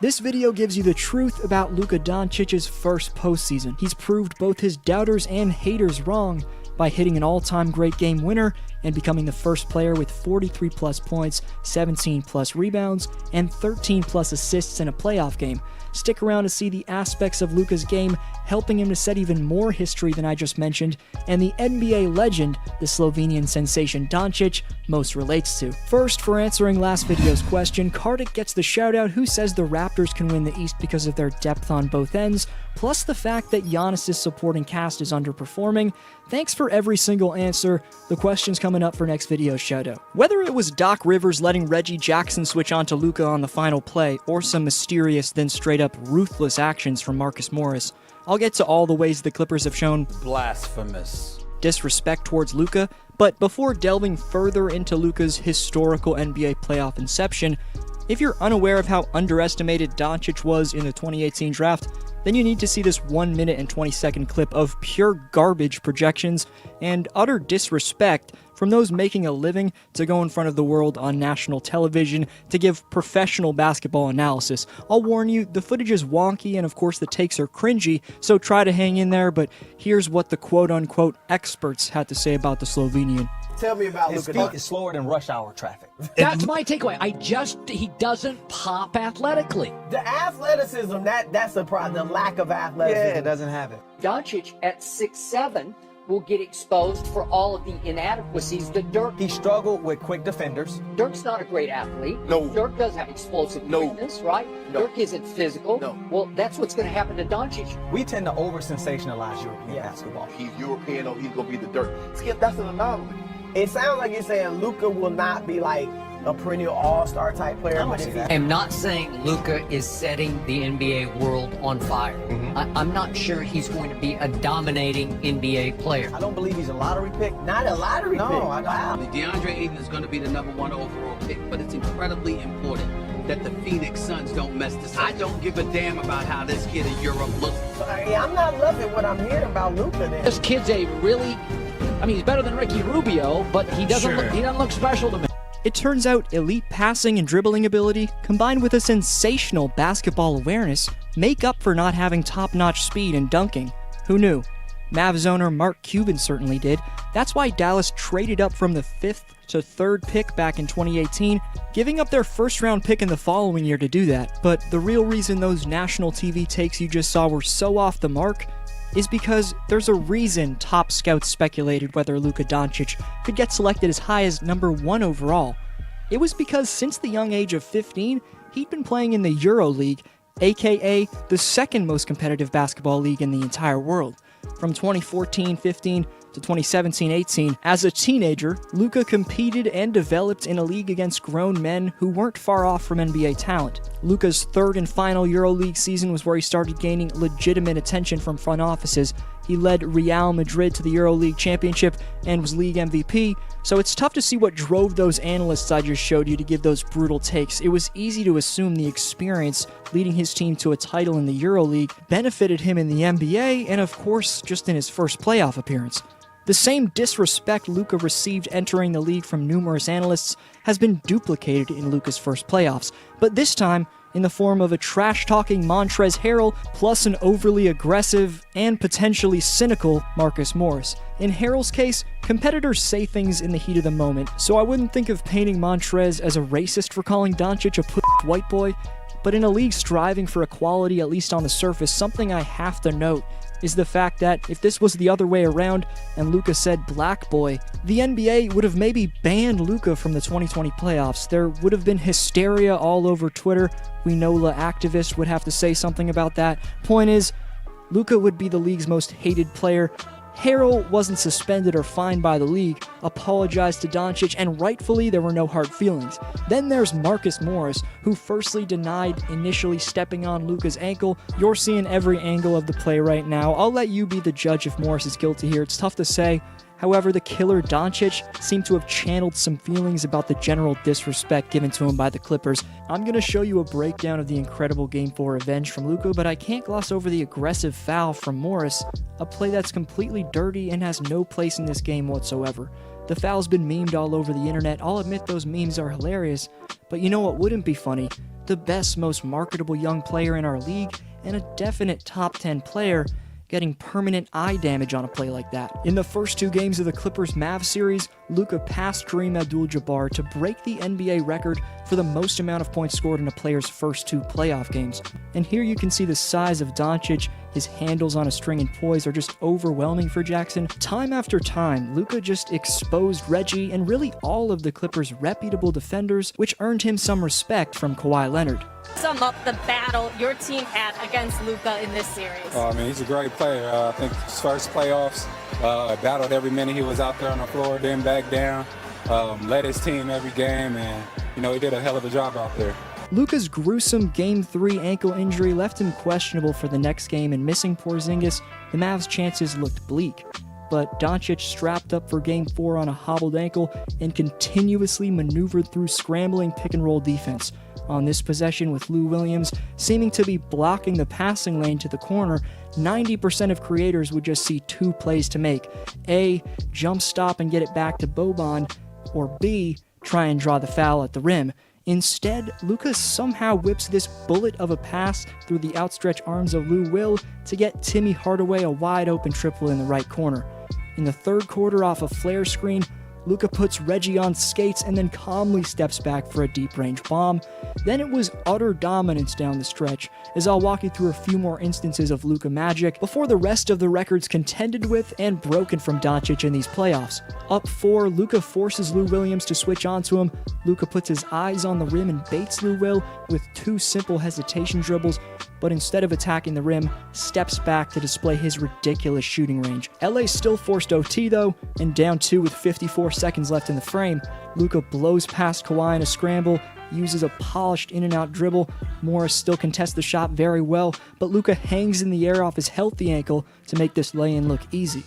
This video gives you the truth about Luca Doncic's first postseason. He's proved both his doubters and haters wrong by hitting an all-time great game winner and becoming the first player with 43 plus points, 17 plus rebounds, and 13 plus assists in a playoff game. Stick around to see the aspects of Luca's game helping him to set even more history than I just mentioned, and the NBA legend the Slovenian sensation Doncic most relates to. First, for answering last video's question, Kartik gets the shoutout who says the Raptors can win the East because of their depth on both ends, plus the fact that Giannis's supporting cast is underperforming. Thanks for every single answer. The question's coming up for next video's shoutout. Whether it was Doc Rivers letting Reggie Jackson switch onto Luca on the final play, or some mysterious then straight up ruthless actions from Marcus Morris, I'll get to all the ways the Clippers have shown blasphemous disrespect towards Luca, but before delving further into Luca's historical NBA playoff inception, if you're unaware of how underestimated Doncic was in the 2018 draft, then you need to see this 1 minute and 20-second clip of pure garbage projections and utter disrespect from those making a living to go in front of the world on national television to give professional basketball analysis. I'll warn you, the footage is wonky and of course the takes are cringy, so try to hang in there, but here's what the quote-unquote experts had to say about the Slovenian. Tell me about His Luca Doncic. feet is slower than rush hour traffic. That's my takeaway. He doesn't pop athletically. The athleticism, that's the problem. The lack of athleticism. Yeah, it doesn't have it. Doncic at 6'7" will get exposed for all of the inadequacies that Dirk. He struggled with quick defenders. Dirk's not a great athlete. No. Dirk does have explosive quickness, right? No. Dirk isn't physical. No. Well, that's what's going to happen to Doncic. We tend to over-sensationalize European basketball. He's European, or he's gonna be the dirt. Skip, that's an anomaly. It sounds like you're saying Luca will not be like a perennial all-star type player. But if he, I'm not saying Luca is setting the NBA world on fire. I'm not sure he's going to be a dominating NBA player. I don't believe he's a lottery pick. not a lottery pick. No, I don't. Wow. DeAndre Ayton is going to be the #1 overall pick, but it's incredibly important that the Phoenix Suns don't mess this up. I don't give a damn about how this kid in Europe looks. Yeah, I'm not loving what I'm hearing about Luca then. This kid's he's better than Ricky Rubio, but he doesn't look special to me. It turns out elite passing and dribbling ability, combined with a sensational basketball awareness, make up for not having top-notch speed and dunking. Who knew? Mavs owner Mark Cuban certainly did. That's why Dallas traded up from the 5th to 3rd pick back in 2018, giving up their first-round pick in the following year to do that. But the real reason those national TV takes you just saw were so off the mark is because there's a reason top scouts speculated whether Luca Doncic could get selected as high as #1 overall. It was because since the young age of 15, he'd been playing in the EuroLeague, aka the second most competitive basketball league in the entire world. From 2014-15 to 2017-18, as a teenager, Luca competed and developed in a league against grown men who weren't far off from NBA talent. Luca's third and final EuroLeague season was where he started gaining legitimate attention from front offices. He led Real Madrid to the EuroLeague championship and was league MVP, so it's tough to see what drove those analysts I just showed you to give those brutal takes. It was easy to assume the experience leading his team to a title in the EuroLeague benefited him in the NBA and of course just in his first playoff appearance. The same disrespect Luca received entering the league from numerous analysts has been duplicated in Luca's first playoffs, but this time in the form of a trash-talking Montrezl Harrell plus an overly aggressive and potentially cynical Marcus Morris. In Harrell's case, competitors say things in the heat of the moment, so I wouldn't think of painting Montrez as a racist for calling Doncic a white boy, but in a league striving for equality, at least on the surface, something I have to note is the fact that if this was the other way around and Luca said black boy, the NBA would have maybe banned Luca from the 2020 playoffs. There would have been hysteria all over Twitter. We know the activists would have to say something about that. Point is, Luca would be the league's most hated player. Harrell wasn't suspended or fined by the league, apologized to Doncic, and rightfully there were no hard feelings. Then there's Marcus Morris, who firstly denied initially stepping on Luca's ankle. You're seeing every angle of the play right now. I'll let you be the judge if Morris is guilty here. It's tough to say. However, the killer Doncic seemed to have channeled some feelings about the general disrespect given to him by the Clippers. I'm going to show you a breakdown of the incredible Game 4 revenge from Luca, but I can't gloss over the aggressive foul from Morris, a play that's completely dirty and has no place in this game whatsoever. The foul's been memed all over the internet. I'll admit those memes are hilarious, But you know what wouldn't be funny? The best, most marketable young player in our league, and a definite top 10 player, getting permanent eye damage on a play like that. In the first 2 games of the Clippers-Mavs series, Luca passed Kareem Abdul-Jabbar to break the NBA record for the most amount of points scored in a player's first 2 playoff games. And here you can see the size of Doncic. His handles on a string and poise are just overwhelming for Jackson. Time after time, Luca just exposed Reggie and really all of the Clippers' reputable defenders, which earned him some respect from Kawhi Leonard. Sum up the battle your team had against Luca in this series. I mean, he's a great player. I think his first playoffs, battled every minute he was out there on the floor, didn't back down, led his team every game, and, you know, he did a hell of a job out there. Luka's gruesome Game 3 ankle injury left him questionable for the next game, and missing Porzingis, the Mavs' chances looked bleak. But Doncic strapped up for Game 4 on a hobbled ankle and continuously maneuvered through scrambling pick-and-roll defense. On this possession, with Lou Williams seeming to be blocking the passing lane to the corner, 90% of creators would just see 2 plays to make. A, jump stop and get it back to Boban, or B, try and draw the foul at the rim. Instead, Luka somehow whips this bullet of a pass through the outstretched arms of Lou Will to get Timmy Hardaway a wide-open triple in the right corner. In the third quarter, off a flare screen, Luka puts Reggie on skates and then calmly steps back for a deep-range bomb. Then it was utter dominance down the stretch, as I'll walk you through a few more instances of Luka magic before the rest of the records contended with and broken from Doncic in these playoffs. Up 4, Luka forces Lou Williams to switch onto him. Luka puts his eyes on the rim and baits Lou Will with 2 simple hesitation dribbles, but instead of attacking the rim, steps back to display his ridiculous shooting range. LA still forced OT though, and down 2 with 54 seconds left in the frame, Luka blows past Kawhi in a scramble, uses a polished in-and-out dribble. Morris still contests the shot very well, but Luka hangs in the air off his healthy ankle to make this lay-in look easy.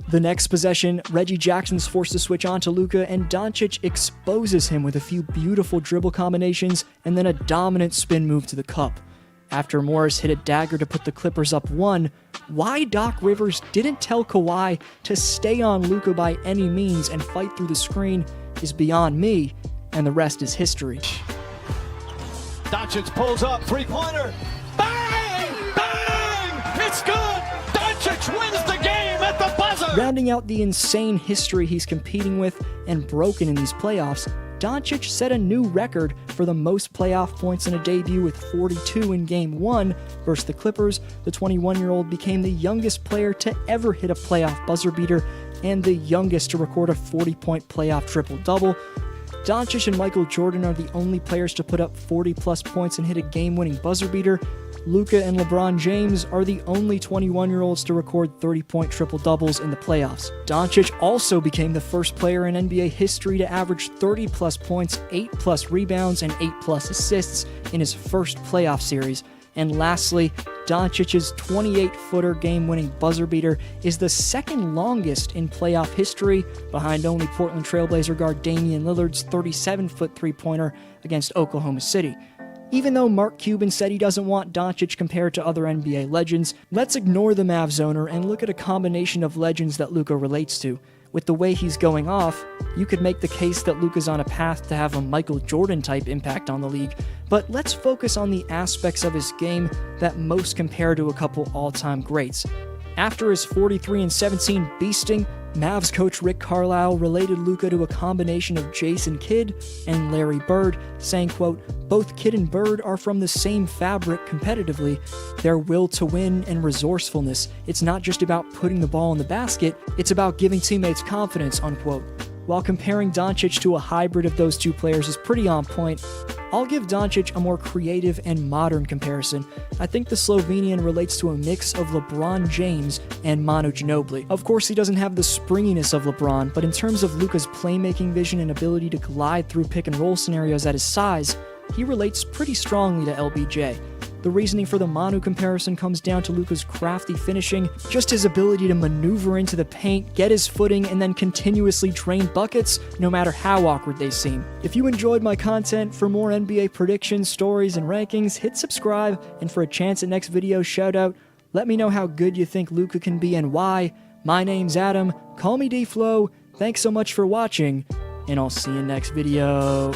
The next possession, Reggie Jackson's forced to switch on to Luka, and Doncic exposes him with a few beautiful dribble combinations and then a dominant spin move to the cup. After Morris hit a dagger to put the Clippers up 1, why Doc Rivers didn't tell Kawhi to stay on Luka by any means and fight through the screen is beyond me, and the rest is history. Doncic pulls up, 3-pointer. Bang! Bang! It's good! Doncic wins the game at the buzzer! Rounding out the insane history he's competing with and broken in these playoffs, Doncic set a new record for the most playoff points in a debut with 42 in Game 1 versus the Clippers. The 21-year-old became the youngest player to ever hit a playoff buzzer beater and the youngest to record a 40-point playoff triple-double. Doncic and Michael Jordan are the only players to put up 40-plus points and hit a game-winning buzzer beater. Luka and LeBron James are the only 21-year-olds to record 30-point triple-doubles in the playoffs. Doncic also became the first player in NBA history to average 30-plus points, 8-plus rebounds, and 8-plus assists in his first playoff series. And lastly, Doncic's 28-footer game-winning buzzer beater is the second longest in playoff history, behind only Portland Trailblazer guard Damian Lillard's 37-foot three-pointer against Oklahoma City. Even though Mark Cuban said he doesn't want Doncic compared to other NBA legends, let's ignore the Mavs owner and look at a combination of legends that Luka relates to. With the way he's going off, you could make the case that Luka's on a path to have a Michael Jordan-type impact on the league, but let's focus on the aspects of his game that most compare to a couple all-time greats. After his 43-17 beasting, Mavs coach Rick Carlisle related Luka to a combination of Jason Kidd and Larry Bird, saying, quote, "Both Kidd and Bird are from the same fabric competitively. Their will to win and resourcefulness. It's not just about putting the ball in the basket, it's about giving teammates confidence," unquote. While comparing Doncic to a hybrid of those two players is pretty on point, I'll give Doncic a more creative and modern comparison. I think the Slovenian relates to a mix of LeBron James and Manu Ginobili. Of course, he doesn't have the springiness of LeBron, but in terms of Luka's playmaking vision and ability to glide through pick-and-roll scenarios at his size, he relates pretty strongly to LBJ. The reasoning for the Manu comparison comes down to Luka's crafty finishing, just his ability to maneuver into the paint, get his footing, and then continuously drain buckets, no matter how awkward they seem. If you enjoyed my content, for more NBA predictions, stories, and rankings, hit subscribe, and for a chance at next video shoutout, let me know how good you think Luka can be and why. My name's Adam, call me D-Flow, thanks so much for watching, and I'll see you next video.